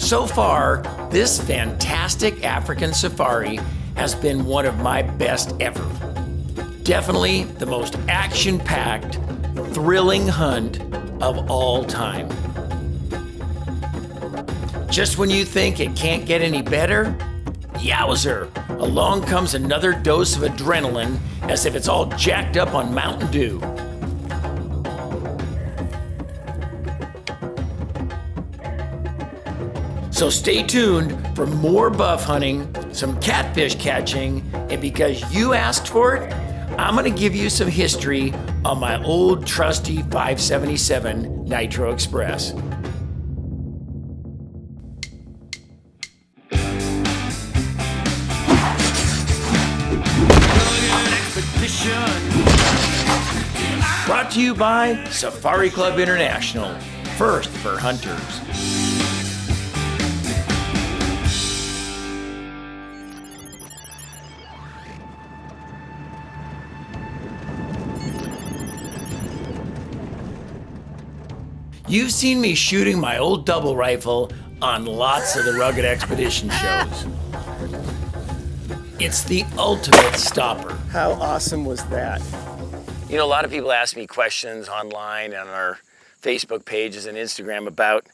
So far, this fantastic African safari has been one of my best ever. Definitely the most action-packed, thrilling hunt of all time. Just when you think it can't get any better, yowzer, along comes another dose of adrenaline as if it's all jacked up on Mountain Dew. So stay tuned for more buff hunting, some catfish catching, and because you asked for it, I'm gonna give you some history on my old trusty 577 Nitro Express. Brought to you by Safari Club International, first for hunters. You've seen me shooting my old double rifle on lots of the rugged expedition shows. It's the ultimate stopper. How awesome was that? You know, a lot of people ask me questions online on our Facebook pages and Instagram about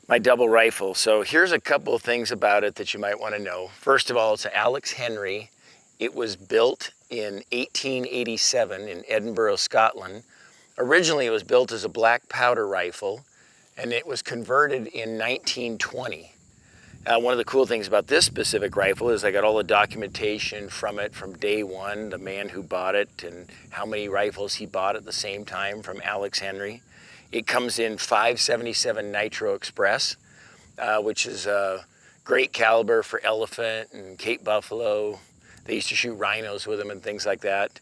my double rifle. So here's a couple of things about it that you might want to know. First of all, it's an Alex Henry. It was built in 1887 in Edinburgh, Scotland. Originally, it was built as a black powder rifle, and it was converted in 1920. One of the cool things about this specific rifle is I got all the documentation from it from day one, the man who bought it and how many rifles he bought at the same time from Alex Henry. It comes in 577 Nitro Express, which is a great caliber for elephant and Cape buffalo. They used to shoot rhinos with them and things like that.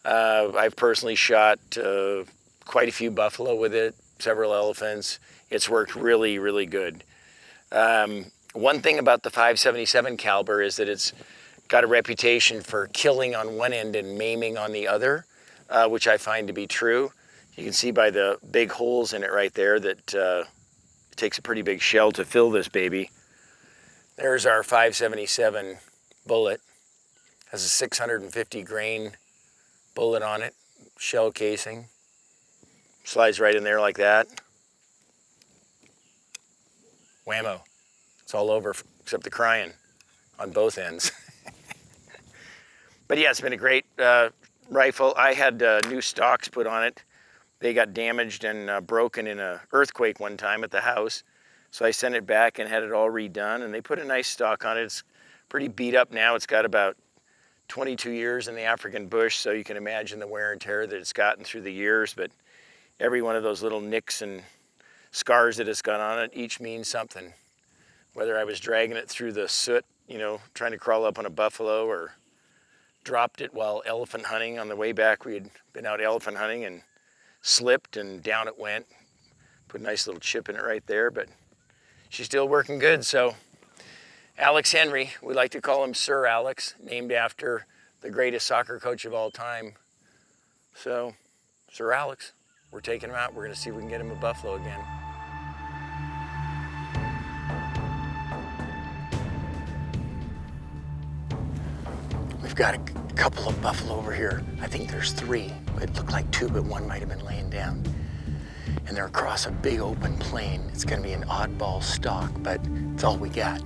I've personally shot quite a few buffalo with it, several elephants. It's worked really, really good. One thing about the 577 caliber is that it's got a reputation for killing on one end and maiming on the other, which I find to be true. You can see by the big holes in it right there that it takes a pretty big shell to fill this baby. There's our 577 bullet. Has a 650 grain bullet on it, shell casing. Slides right in there like that. Whammo. It's all over except the crying on both ends. But yeah, it's been a great rifle. I had new stocks put on it. They got damaged and broken in an earthquake one time at the house. So I sent it back and had it all redone, and they put a nice stock on it. It's pretty beat up now. It's got about 22 years in the African bush, so you can imagine the wear and tear that it's gotten through the years, but every one of those little nicks and scars that it's got on it each means something. Whether I was dragging it through the soot, you know, trying to crawl up on a buffalo, or dropped it while elephant hunting on the way back. We had been out elephant hunting and slipped and down it went. Put a nice little chip in it right there, but she's still working good. So Alex Henry, we like to call him Sir Alex, named after the greatest soccer coach of all time. So Sir Alex, we're taking him out. We're going to see if we can get him a buffalo again. We've got a couple of buffalo over here. I think there's 3. It looked like 2, but one might have been laying down. And they're across a big open plain. It's going to be an oddball stalk, but it's all we got.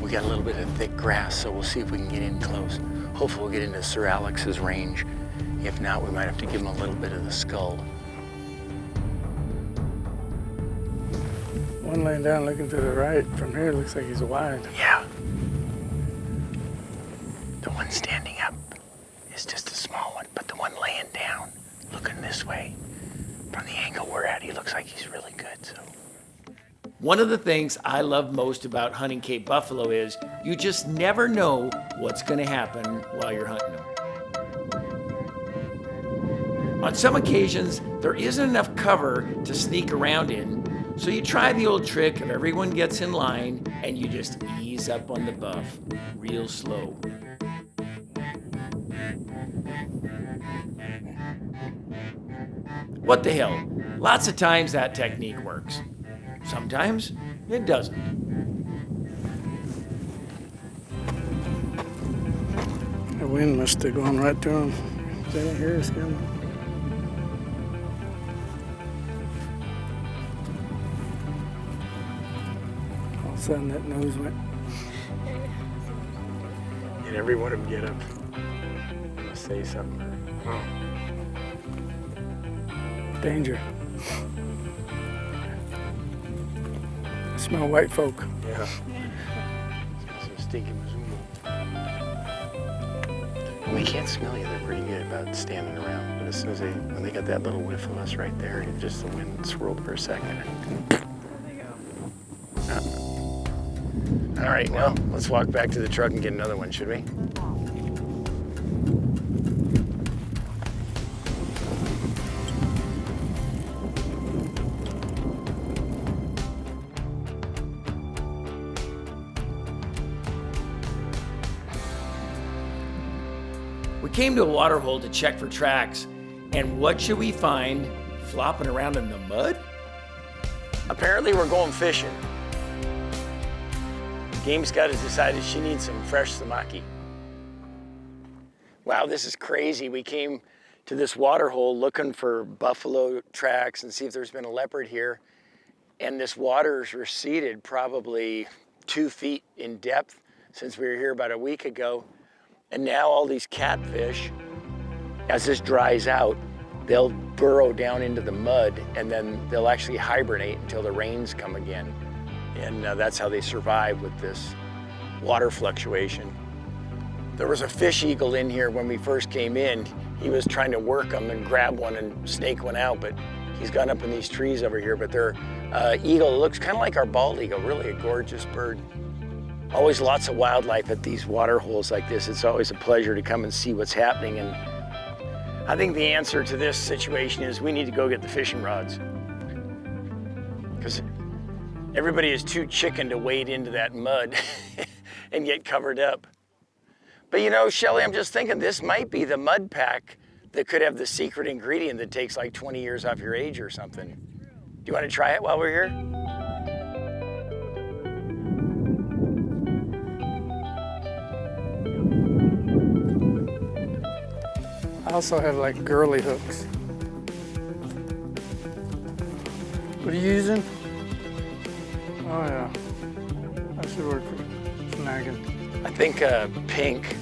We got a little bit of thick grass, so we'll see if we can get in close. Hopefully we'll get into Sir Alex's range. If not, we might have to give him a little bit of the skull. One laying down looking to the right. From here, looks like he's wide. Yeah. The one standing up is just a small one, but the one laying down, looking this way, from the angle we're at, he looks like he's really good, so. One of the things I love most about hunting Cape buffalo is you just never know what's going to happen while you're hunting them. On some occasions, there isn't enough cover to sneak around in, so you try the old trick of everyone gets in line and you just ease up on the buff, real slow. What the hell? Lots of times that technique works. Sometimes it doesn't. The wind must have gone right through him. They didn't hear us coming. All of a sudden that nose went. And every one of them get up and say something. Oh. Danger. I smell white folk. Yeah. Some stinky Mizumo. When they can't smell you, they're pretty good about standing around. But as soon as when they got that little whiff of us right there, it just the wind swirled for a second. All right, well, let's walk back to the truck and get another one, should we? We came to a water hole to check for tracks, and what should we find flopping around in the mud? Apparently we're going fishing. Game Scout has decided she needs some fresh samaki. Wow, this is crazy. We came to this water hole looking for buffalo tracks and see if there's been a leopard here. And this water's receded probably 2 feet in depth since we were here about a week ago. And now all these catfish, as this dries out, they'll burrow down into the mud and then they'll actually hibernate until the rains come again. And that's how they survive with this water fluctuation. There was a fish eagle in here when we first came in. He was trying to work them and grab one and snake one out, but he's gone up in these trees over here. But their eagle looks kind of like our bald eagle, really a gorgeous bird. Always lots of wildlife at these water holes like this. It's always a pleasure to come and see what's happening. And I think the answer to this situation is we need to go get the fishing rods. Because everybody is too chicken to wade into that mud and get covered up. But you know, Shelly, I'm just thinking this might be the mud pack that could have the secret ingredient that takes like 20 years off your age or something. Do you want to try it while we're here? I also have like girly hooks. What are you using? Oh yeah, that should work for snagging. I think pink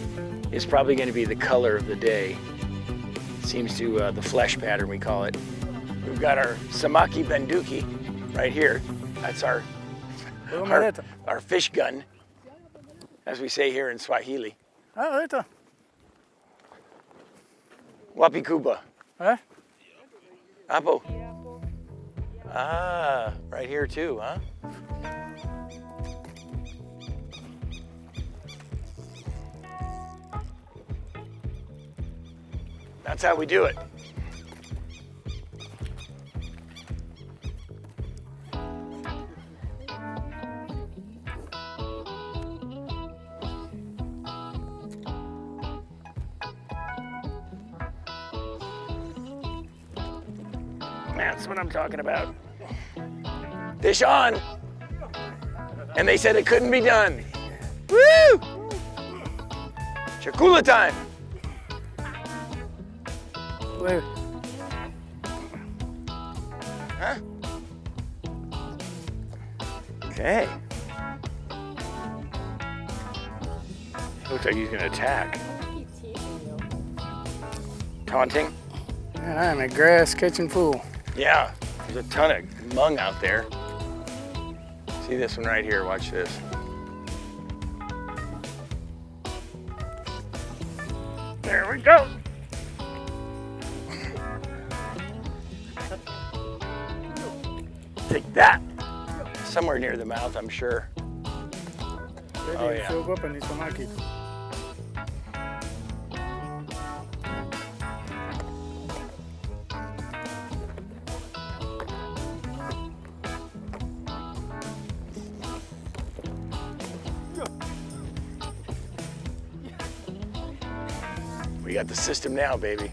is probably going to be the color of the day. Seems to the flesh pattern we call it. We've got our samaki benduki right here. That's our fish gun, as we say here in Swahili. Ah, eita. Wapi kuba? Eh? Apo. Ah, right here too, huh? That's how we do it. That's what I'm talking about. Fish on! And they said it couldn't be done. Woo! Chakula time! Wait. Huh? Okay. Looks like he's gonna attack. Taunting? Man, I am a grass catching fool. Yeah, there's a ton of mung out there. See this one right here, watch this. There we go. Take that. Somewhere near the mouth, I'm sure. Oh, yeah. We got the system now, baby.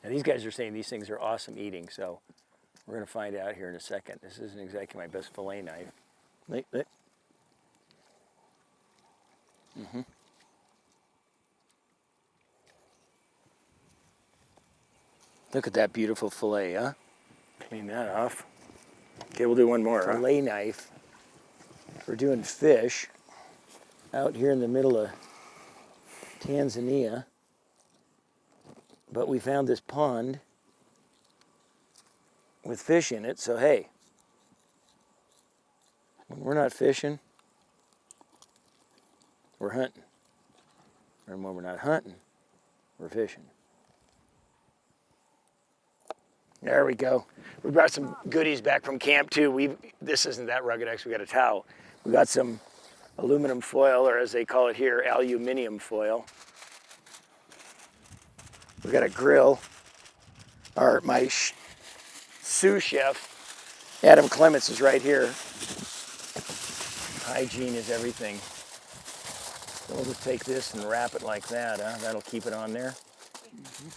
And these guys are saying these things are awesome eating, so we're going to find out here in a second. This isn't exactly my best fillet knife. Mm-hmm. Look at that beautiful fillet, huh? Clean that off. Okay, we'll do one more. Fillet knife. We're doing fish out here in the middle of Tanzania. But we found this pond with fish in it, so hey, when we're not fishing, we're hunting. And when we're not hunting, we're fishing. There we go. We brought some goodies back from camp too. This isn't that rugged, actually we got a towel. We got some aluminum foil, or as they call it here, aluminium foil. We got a grill. My sous chef, Adam Clements, is right here. Hygiene is everything. So we'll just take this and wrap it like that, huh? That'll keep it on there. Mm-hmm.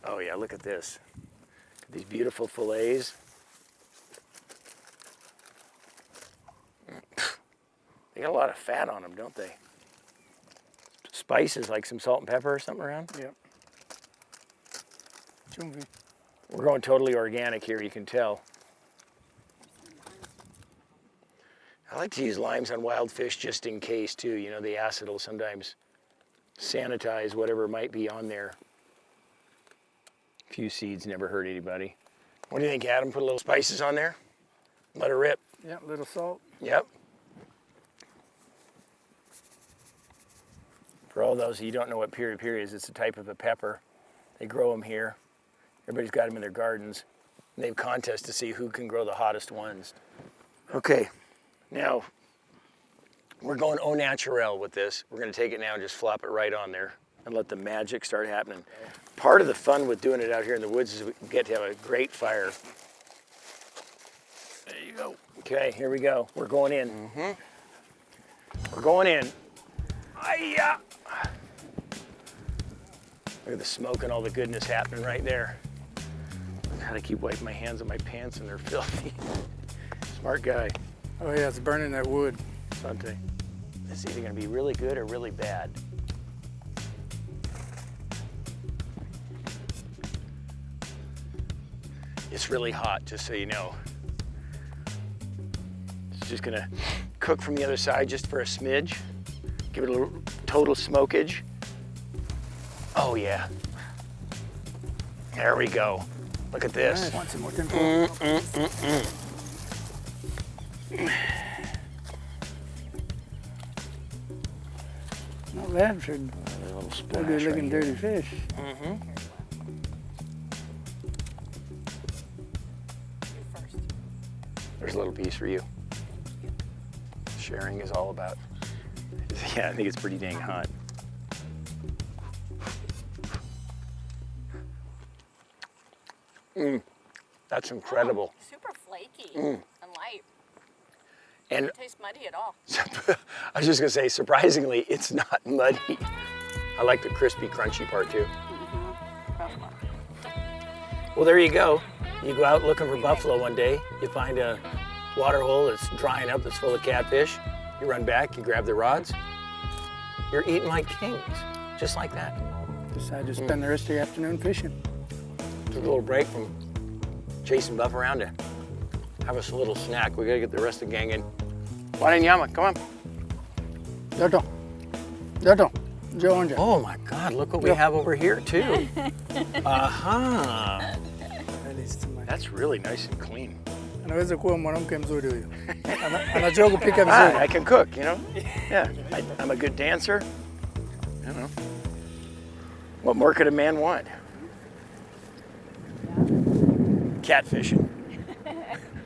Oh yeah, look at this. These beautiful fillets. They got a lot of fat on them, don't they? Spices, like some salt and pepper or something around? Yep. Chumvi. We're going totally organic here, you can tell. I like to use limes on wild fish just in case too. You know, the acid will sometimes sanitize whatever might be on there. A few seeds never hurt anybody. What do you think, Adam? Put a little spices on there? Let her rip. Yeah, a little salt. Yep. For all those of you who don't know what piri piri is, it's a type of a pepper. They grow them here. Everybody's got them in their gardens. And they have contests to see who can grow the hottest ones. Okay, now we're going au naturel with this. We're going to take it now and just flop it right on there and let the magic start happening. Part of the fun with doing it out here in the woods is we get to have a great fire. There you go. Okay, here we go. We're going in. Mm-hmm. We're going in. Hi-ya! Look at the smoke and all the goodness happening right there. Gotta keep wiping my hands on my pants and they're filthy. Smart guy. Oh yeah, it's burning that wood. Sante. It's either gonna be really good or really bad. It's really hot, just so you know. It's just gonna cook from the other side just for a smidge. Give it a little total smokage. Oh yeah. There we go. Look at this. Nice. Want some more tempo? Not bad for a good looking dirty fish. Mm-hmm. There's a little piece for you. Sharing is all about. Yeah, I think it's pretty dang hot. That's incredible. Oh, super flaky and light. And It doesn't taste muddy at all. I was just gonna say, surprisingly, it's not muddy. I like the crispy, crunchy part too. Well, there you go. You go out looking for buffalo one day, you find a water hole that's drying up that's full of catfish. You run back, you grab the rods. You're eating like kings, just like that. Decide to spend the rest of the afternoon fishing. Took a little break from chasing buff around to have us a little snack. We gotta get the rest of the gang in. Wanyama, come on. Dodo. Dodo. Joanja. Oh my God, look what we have over here too. Aha. That's really nice and clean. Anaweza kuwa mwanamke mzuri huyu. Anajua kupika Ah, vizuri. I can cook, you know? Yeah, I'm a good dancer. I don't know. What more could a man want? Catfishing.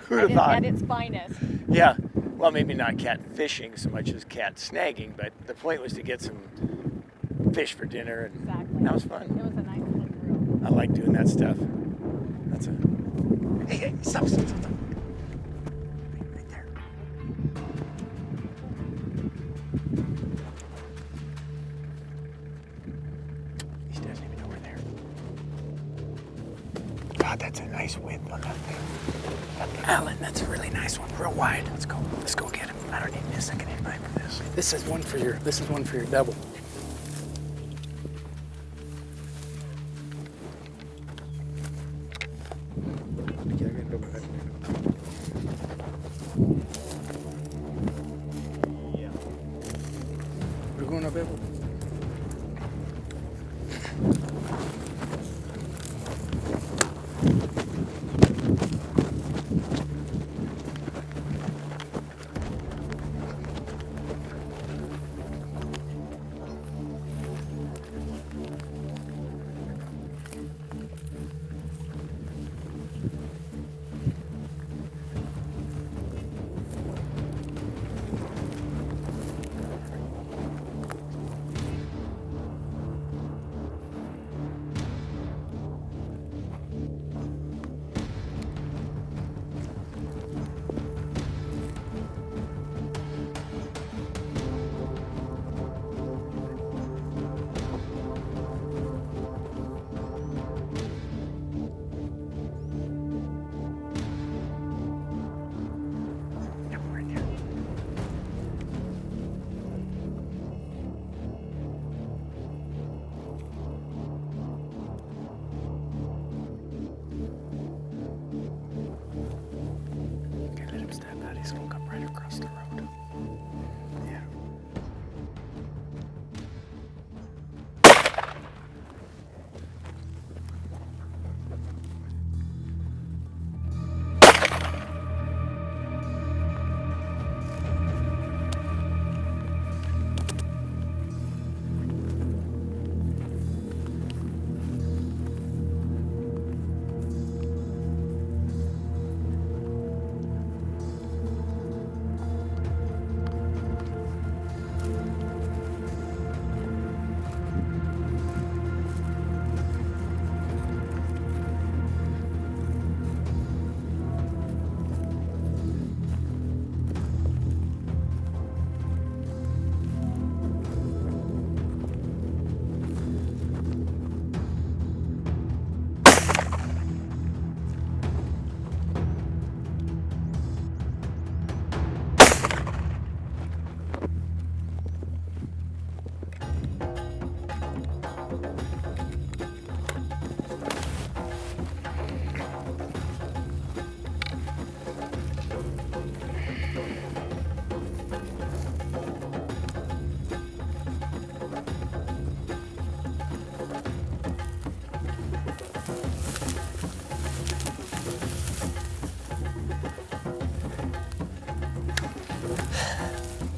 Who'd have thought? At its finest. Yeah, well, maybe not cat fishing so much as cat snagging, but the point was to get some fish for dinner, and Exactly. that was fun. It was a nice little grill. I like doing that stuff. That's a. Hey, stop. Right there. He doesn't even know we're there. That's a nice width on that thing. Alain, that's a really nice one. Real wide. Let's go. Let's go get him. I don't need a second invite for this. This is one for your double. We're going to Bebo. He's gonna come right across the road. Yeah.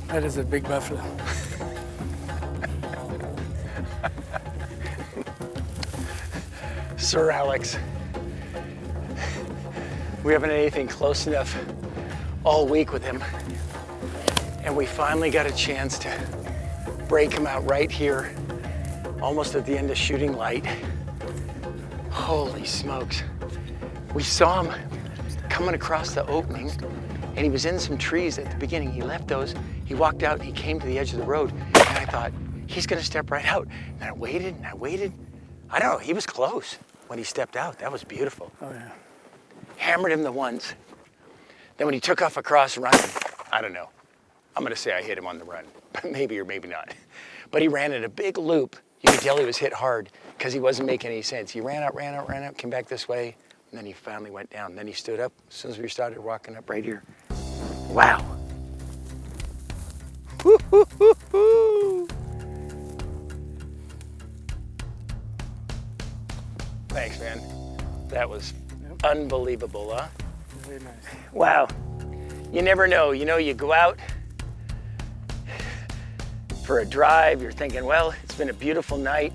That is a big buffalo. Sir Alex, we haven't had anything close enough all week with him. And we finally got a chance to break him out right here, almost at the end of shooting light. Holy smokes. We saw him coming across the opening, and he was in some trees at the beginning. He left those, he walked out, he came to the edge of the road, and I thought, he's gonna step right out. And I waited, and I waited. I don't know, he was close when he stepped out. That was beautiful. Oh yeah. Hammered him the once. Then when he took off across running, I don't know. I'm gonna say I hit him on the run, maybe or maybe not. But he ran in a big loop. You could tell he was hit hard because he wasn't making any sense. He ran out, came back this way, and then he finally went down. Then he stood up as soon as we started walking up right here. Wow. Woo-hoo-hoo-hoo. Thanks, man. That was unbelievable, huh? Very nice. Wow. You never know. You know, you go out for a drive, you're thinking, well, it's been a beautiful night.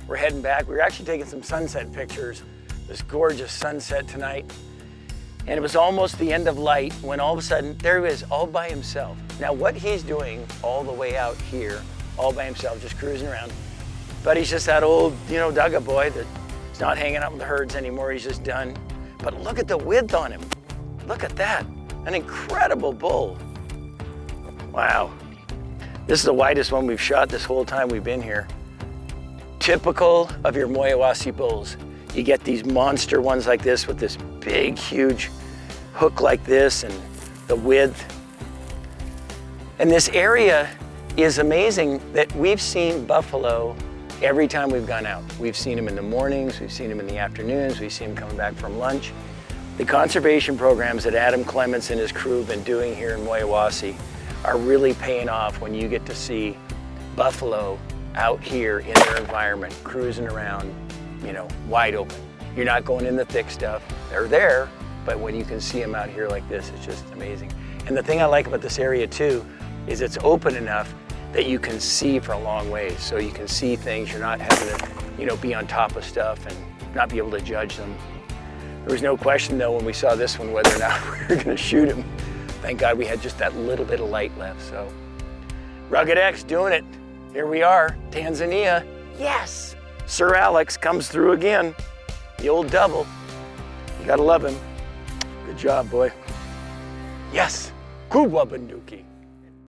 We're heading back. We were actually taking some sunset pictures. This gorgeous sunset tonight. And it was almost the end of light when all of a sudden, there he is, all by himself. Now what he's doing all the way out here, all by himself, just cruising around. But he's just that old, Dugga boy that's not hanging out with the herds anymore. He's just done. But look at the width on him. Look at that. An incredible bull. Wow. This is the widest one we've shot this whole time we've been here. Typical of your Moyawasi bulls. You get these monster ones like this with this big, huge hook like this and the width. And this area is amazing that we've seen buffalo every time we've gone out. We've seen them in the mornings, we've seen them in the afternoons, we've seen them coming back from lunch. The conservation programs that Adam Clements and his crew have been doing here in Moyawasi are really paying off when you get to see buffalo out here in their environment, cruising around, you know, wide open. You're not going in the thick stuff. They're there, but when you can see them out here like this, it's just amazing. And the thing I like about this area too, is it's open enough that you can see for a long ways. So you can see things, you're not having to, you know, be on top of stuff and not be able to judge them. There was no question though when we saw this one whether or not we were gonna shoot him. Thank God we had just that little bit of light left, so. Rugged X doing it. Here we are, Tanzania. Yes! Sir Alex comes through again. The old double. You gotta love him. Good job, boy. Yes, Kubwa Bunduki.